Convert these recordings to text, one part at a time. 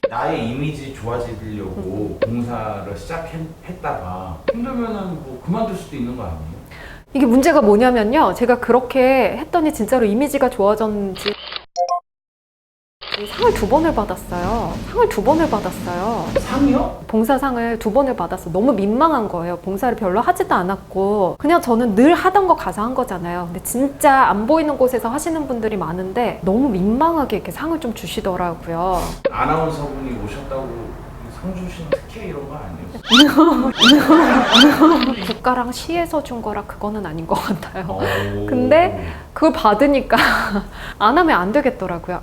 나의 이미지 좋아지려고 봉사를 시작했다가 힘들면은 뭐 그만둘 수도 있는 거 아니에요? 이게 문제가 뭐냐면요. 제가 그렇게 했더니 진짜로 이미지가 좋아졌는지 상을 2번을 받았어요. 상을 2번을 받았어요. 상이요? 봉사상을 2번을 받았어. 너무 민망한 거예요. 봉사를 별로 하지도 않았고 그냥 저는 늘 하던 거 가서 한 거잖아요. 근데 진짜 안 보이는 곳에서 하시는 분들이 많은데 너무 민망하게 이렇게 상을 좀 주시더라고요. 아나운서분이 오셨다고 상 주신 특혜 이런 거 아니에요? 국가랑 시에서 준 거라 그거는 아닌 것 같아요. 오. 근데 그걸 받으니까 안 하면 안 되겠더라고요.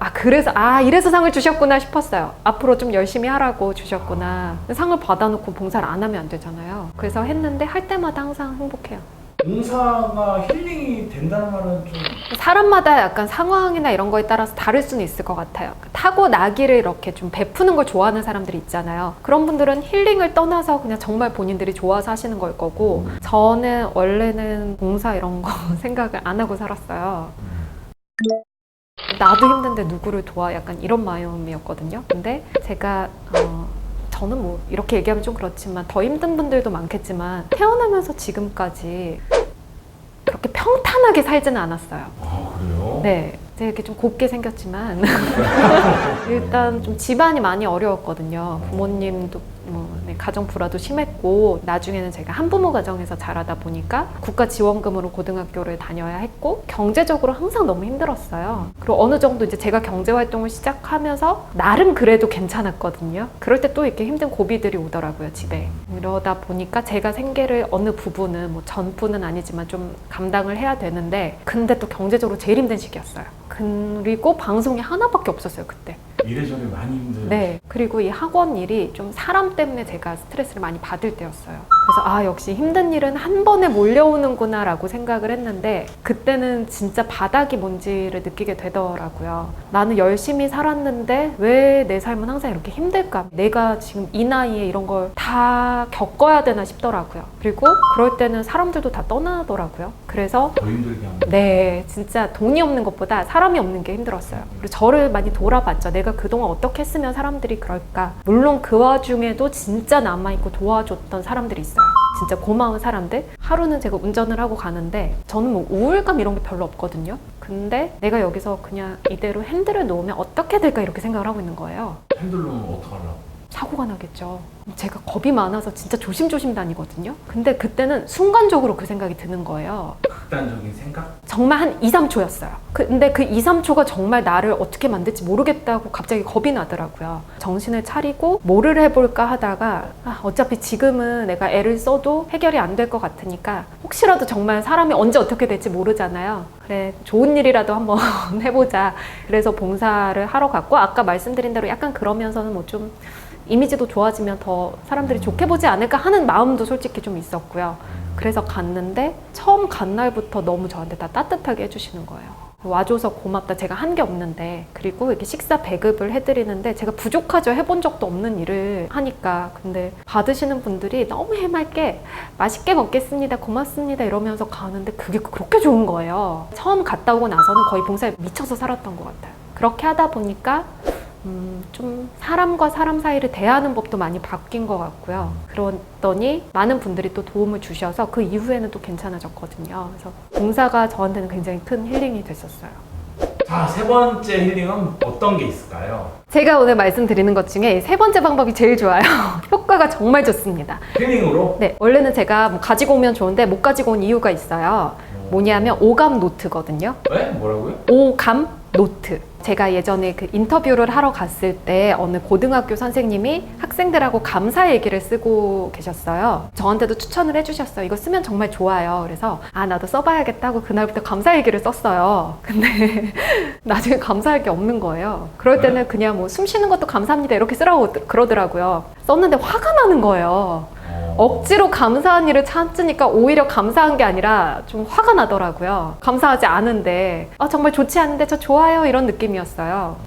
이래서 상을 주셨구나 싶었어요. 앞으로 좀 열심히 하라고 주셨구나. 상을 받아놓고 봉사를 안 하면 안 되잖아요. 그래서 했는데 할 때마다 항상 행복해요. 봉사가 힐링이 된다는 말은 좀 사람마다 약간 상황이나 이런 거에 따라서 다를 수는 있을 것 같아요. 타고나기를 이렇게 좀 베푸는 걸 좋아하는 사람들이 있잖아요. 그런 분들은 힐링을 떠나서 그냥 정말 본인들이 좋아서 하시는 걸 거고 저는 원래는 봉사 이런 거 생각을 안 하고 살았어요. 나도 힘든데 누구를 도와 약간 이런 마음이었거든요. 근데 제가 저는 뭐 이렇게 얘기하면 좀 그렇지만 더 힘든 분들도 많겠지만 태어나면서 지금까지 그렇게 평탄하게 살지는 않았어요. 아 그래요? 네, 제가 이렇게 좀 곱게 생겼지만 일단 좀 집안이 많이 어려웠거든요. 부모님도 가정 불화도 심했고 나중에는 제가 한부모 가정에서 자라다 보니까 국가 지원금으로 고등학교를 다녀야 했고 경제적으로 항상 너무 힘들었어요. 그리고 어느 정도 이제 제가 경제 활동을 시작하면서 나름 그래도 괜찮았거든요. 그럴 때 또 이렇게 힘든 고비들이 오더라고요, 집에. 이러다 보니까 제가 생계를 어느 부분은 뭐 전부는 아니지만 좀 감당을 해야 되는데 근데 또 경제적으로 제일 힘든 시기였어요. 그리고 방송이 하나밖에 없었어요, 그때. 이래저래 많이 힘들어요. 네. 그리고 이 학원 일이 좀 사람 때문에 제가 스트레스를 많이 받을 때였어요. 그래서 역시 힘든 일은 한 번에 몰려오는구나 라고 생각을 했는데 그때는 진짜 바닥이 뭔지를 느끼게 되더라고요. 나는 열심히 살았는데 왜 내 삶은 항상 이렇게 힘들까? 내가 지금 이 나이에 이런 걸 다 겪어야 되나 싶더라고요. 그리고 그럴 때는 사람들도 다 떠나더라고요. 그래서 더 힘들게 합니다. 네, 진짜 돈이 없는 것보다 사람이 없는 게 힘들었어요. 그리고 저를 많이 돌아봤죠. 내가 그동안 어떻게 했으면 사람들이 그럴까. 물론 그 와중에도 진짜 남아있고 도와줬던 사람들이 있어요. 진짜 고마운 사람들. 하루는 제가 운전을 하고 가는데 저는 뭐 우울감 이런 게 별로 없거든요. 근데 내가 여기서 그냥 이대로 핸들을 놓으면 어떻게 될까 이렇게 생각을 하고 있는 거예요. 핸들 놓으면 어떡하려고? 사고가 나겠죠. 제가 겁이 많아서 진짜 조심조심 다니거든요. 근데 그때는 순간적으로 그 생각이 드는 거예요. 극단적인 생각? 정말 한 2, 3초였어요. 근데 그 2, 3초가 정말 나를 어떻게 만들지 모르겠다고 갑자기 겁이 나더라고요. 정신을 차리고 뭐를 해볼까 하다가 어차피 지금은 내가 애를 써도 해결이 안 될 것 같으니까 혹시라도 정말 사람이 언제 어떻게 될지 모르잖아요. 그래, 좋은 일이라도 한번 해보자. 그래서 봉사를 하러 갔고 아까 말씀드린 대로 약간 그러면서는 뭐 좀 이미지도 좋아지면 더 사람들이 좋게 보지 않을까 하는 마음도 솔직히 좀 있었고요. 그래서 갔는데 처음 간 날부터 너무 저한테 다 따뜻하게 해주시는 거예요. 와줘서 고맙다. 제가 한 게 없는데. 그리고 이렇게 식사 배급을 해드리는데 제가 부족하죠. 해본 적도 없는 일을 하니까. 근데 받으시는 분들이 너무 해맑게 맛있게 먹겠습니다. 고맙습니다. 이러면서 가는데 그게 그렇게 좋은 거예요. 처음 갔다 오고 나서는 거의 봉사에 미쳐서 살았던 것 같아요. 그렇게 하다 보니까 좀 사람과 사람 사이를 대하는 법도 많이 바뀐 것 같고요. 그러더니 많은 분들이 또 도움을 주셔서 그 이후에는 또 괜찮아졌거든요. 그래서 봉사가 저한테는 굉장히 큰 힐링이 됐었어요. 자, 세 번째 힐링은 어떤 게 있을까요? 제가 오늘 말씀드리는 것 중에 3번째 방법이 제일 좋아요. 효과가 정말 좋습니다. 힐링으로? 네, 원래는 제가 뭐 가지고 오면 좋은데 못 가지고 온 이유가 있어요. 뭐냐면 오감 노트거든요. 네? 뭐라고요? 오감 노트. 제가 예전에 그 인터뷰를 하러 갔을 때 어느 고등학교 선생님이 학생들하고 감사 얘기를 쓰고 계셨어요. 저한테도 추천을 해주셨어요. 이거 쓰면 정말 좋아요. 그래서 나도 써봐야겠다고 그날부터 감사 얘기를 썼어요. 근데 나중에 감사할 게 없는 거예요. 그럴 때는 그냥 뭐 숨 쉬는 것도 감사합니다 이렇게 쓰라고 그러더라고요. 썼는데 화가 나는 거예요. 억지로 감사한 일을 찾으니까 오히려 감사한 게 아니라 좀 화가 나더라고요. 감사하지 않은데 정말 좋지 않은데 저 좋아요 이런 느낌이었어요.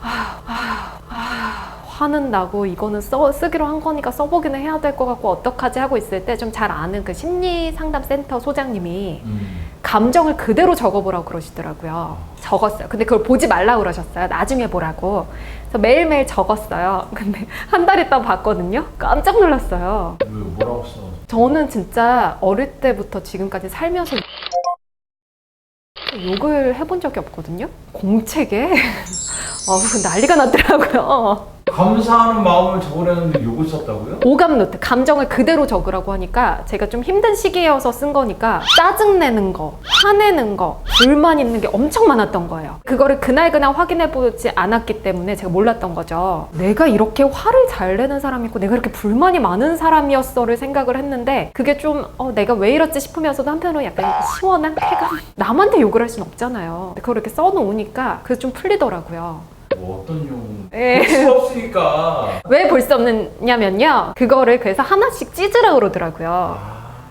화는 나고 이거는 쓰기로 한 거니까 써보기는 해야 될 것 같고 어떡하지 하고 있을 때 좀 잘 아는 그 심리상담센터 소장님이 감정을 그대로 적어보라고 그러시더라고요. 적었어요. 근데 그걸 보지 말라고 그러셨어요. 나중에 보라고. 그래서 매일매일 적었어요. 근데 한 달 있다 봤거든요. 깜짝 놀랐어요. 왜 뭐라고 써? 저는 진짜 어릴 때부터 지금까지 살면서 욕을 해본 적이 없거든요. 공책에 난리가 났더라고요. 감사하는 마음을 적으려는데 욕을 썼다고요? 오감 노트, 감정을 그대로 적으라고 하니까 제가 좀 힘든 시기여서 쓴 거니까 짜증내는 거, 화내는 거, 불만 있는 게 엄청 많았던 거예요. 그거를 그날그날 확인해보지 않았기 때문에 제가 몰랐던 거죠. 내가 이렇게 화를 잘 내는 사람이고 내가 이렇게 불만이 많은 사람이었어를 생각을 했는데 그게 좀 내가 왜 이랬지 싶으면서도 한편으로 약간 시원한 쾌감? 남한테 욕을 할 수는 없잖아요. 그걸 이렇게 써놓으니까 그게 좀 풀리더라고요. 뭐 어떤 용? 예. 볼 수 없으니까. 왜 볼 수 없느냐면요. 그거를 그래서 하나씩 찢으라 그러더라고요.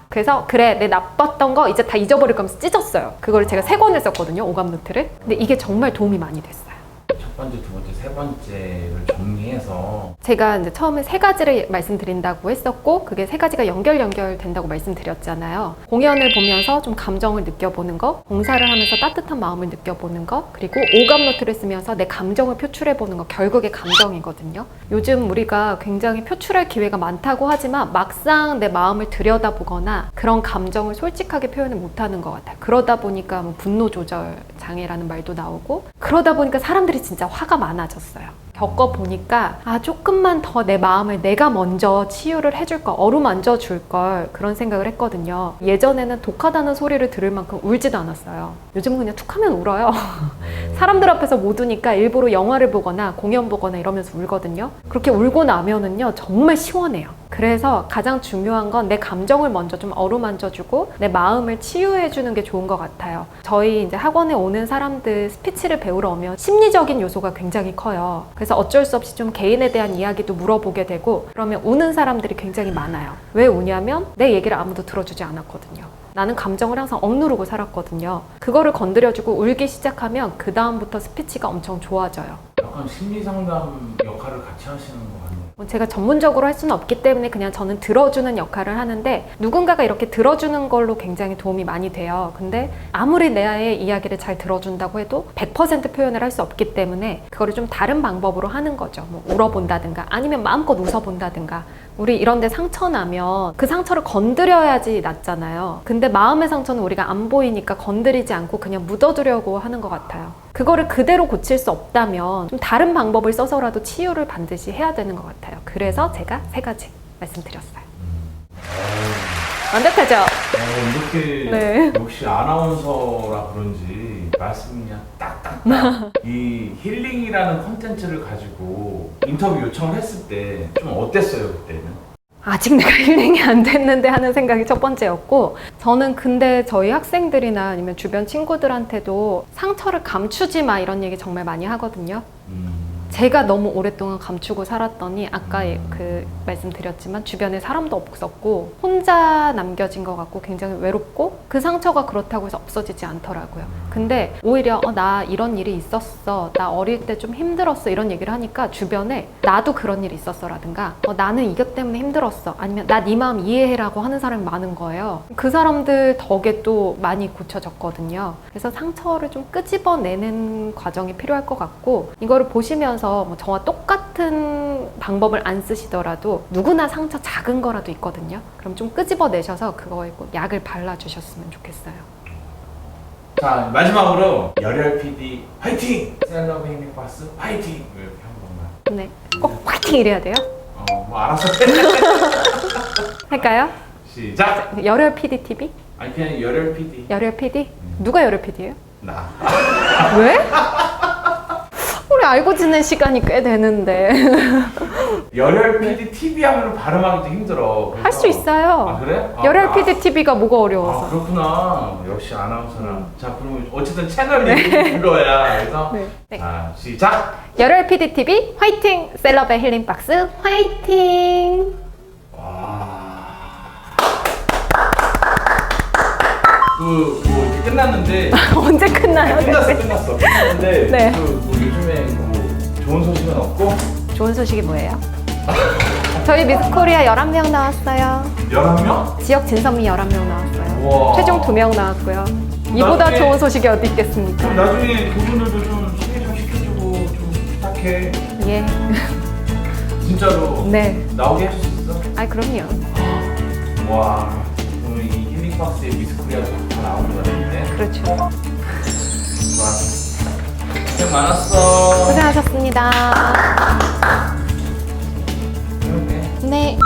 그래서 그래 내 나빴던 거 이제 다 잊어버릴 거면서 찢었어요. 그걸 제가 3권을 썼거든요. 오감 노트를. 근데 이게 정말 도움이 많이 됐어요. 첫 번째, 두 번째, 세 번째를 정리해서 제가 이제 처음에 3가지를 말씀드린다고 했었고 그게 3가지가 연결된다고 말씀드렸잖아요. 공연을 보면서 좀 감정을 느껴보는 거, 봉사를 하면서 따뜻한 마음을 느껴보는 거, 그리고 오감 노트를 쓰면서 내 감정을 표출해보는 거, 결국에 감정이거든요. 요즘 우리가 굉장히 표출할 기회가 많다고 하지만 막상 내 마음을 들여다보거나 그런 감정을 솔직하게 표현을 못하는 것 같아요. 그러다 보니까 뭐 분노 조절 장애라는 말도 나오고 그러다 보니까 사람들이 진짜 화가 많아졌어요. 겪어보니까 조금만 더 내 마음을 내가 먼저 치유를 해줄 걸, 어루만져 줄 걸 그런 생각을 했거든요. 예전에는 독하다는 소리를 들을 만큼 울지도 않았어요. 요즘은 그냥 툭하면 울어요. 사람들 앞에서 못 우니까 일부러 영화를 보거나 공연 보거나 이러면서 울거든요. 그렇게 울고 나면은요 정말 시원해요. 그래서 가장 중요한 건 내 감정을 먼저 좀 어루만져주고 내 마음을 치유해주는 게 좋은 것 같아요. 저희 이제 학원에 오는 사람들 스피치를 배우러 오면 심리적인 요소가 굉장히 커요. 그래서 어쩔 수 없이 좀 개인에 대한 이야기도 물어보게 되고 그러면 우는 사람들이 굉장히 많아요. 왜 우냐면 내 얘기를 아무도 들어주지 않았거든요. 나는 감정을 항상 억누르고 살았거든요. 그거를 건드려주고 울기 시작하면 그 다음부터 스피치가 엄청 좋아져요. 약간 심리상담 역할을 같이 하시는 것 같네요. 제가 전문적으로 할 수는 없기 때문에 그냥 저는 들어주는 역할을 하는데 누군가가 이렇게 들어주는 걸로 굉장히 도움이 많이 돼요. 근데 아무리 내 이야기를 잘 들어준다고 해도 100% 표현을 할 수 없기 때문에 그거를 좀 다른 방법으로 하는 거죠. 뭐 울어본다든가 아니면 마음껏 웃어본다든가. 우리 이런데 상처 나면 그 상처를 건드려야지 낫잖아요. 근데 마음의 상처는 우리가 안 보이니까 건드리지 않고 그냥 묻어두려고 하는 것 같아요. 그거를 그대로 고칠 수 없다면 좀 다른 방법을 써서라도 치유를 반드시 해야 되는 것 같아요. 그래서 제가 3가지 말씀드렸어요. 완벽하죠? 이렇게 네. 역시 아나운서라 그런지 말씀이 그냥 딱딱딱 이 힐링이라는 컨텐츠를 가지고 인터뷰 요청을 했을 때 좀 어땠어요 그때는? 아직 내가 힐링이 안 됐는데 하는 생각이 첫 번째였고 저는 근데 저희 학생들이나 아니면 주변 친구들한테도 상처를 감추지 마 이런 얘기 정말 많이 하거든요. 제가 너무 오랫동안 감추고 살았더니 아까 그 말씀드렸지만 주변에 사람도 없었고 혼자 남겨진 것 같고 굉장히 외롭고 그 상처가 그렇다고 해서 없어지지 않더라고요. 근데 오히려 나 이런 일이 있었어, 나 어릴 때 좀 힘들었어 이런 얘기를 하니까 주변에 나도 그런 일이 있었어 라든가 나는 이것 때문에 힘들었어 아니면 나 네 마음 이해해라고 하는 사람이 많은 거예요. 그 사람들 덕에 또 많이 고쳐졌거든요. 그래서 상처를 좀 끄집어내는 과정이 필요할 것 같고 이거를 보시면서 뭐 저와 똑같은 방법을 안 쓰시더라도 누구나 상처 작은 거라도 있거든요. 그럼 좀 끄집어내셔서 그거에 꼭 약을 발라주셨으면 좋겠어요. 자 마지막으로 열혈 PD 화이팅! 셀럽 힐링박스 화이팅! 이렇게 한 번만. 네, 꼭 화이팅 이래야 돼요? 뭐 알아서 할까요? 시작! 열혈 PD TV? 아니 그냥 열혈 PD. 열혈 PD? 누가 열혈 PD예요? 나. 왜? 우리 알고 지낸 시간이 꽤 되는데 열혈 PD TV 하면 발음하기도 힘들어. 할 수 있어요. 아 그래? 열혈 PD TV가 뭐가 어려워서. 그렇구나. 역시 아나운서라. 자 그러면 어쨌든 채널 이름 불러야. 그래서 네. 자 시작. 열혈 PD TV 화이팅! 셀럽의 힐링박스 화이팅! 와. 뭐 이제 끝났는데. 언제 끝나요? 끝났어. 끝났는데 네. 뭐 요즘에 뭐 좋은 소식은 없고. 좋은 소식이 뭐예요? 저희 미스코리아 11명 나왔어요. 11명? 지역 진선미 11명 나왔어요. 우와. 최종 2명 나왔고요. 이보다 나중에- 좋은 소식이 어디 있겠습니까? 그럼 나중에 그분들도 좀 소개 좀 시켜주고 좀 부탁해. 예. 진짜로 네. 나오게 해줄 수 있어? 아, 그럼요. 와, 오늘 이 힐링박스에 미스코리아도 다 나오는 거였는데. 그렇죠. 좋았어. 고생 많았어. 고생하셨습니다. 그러게. 네.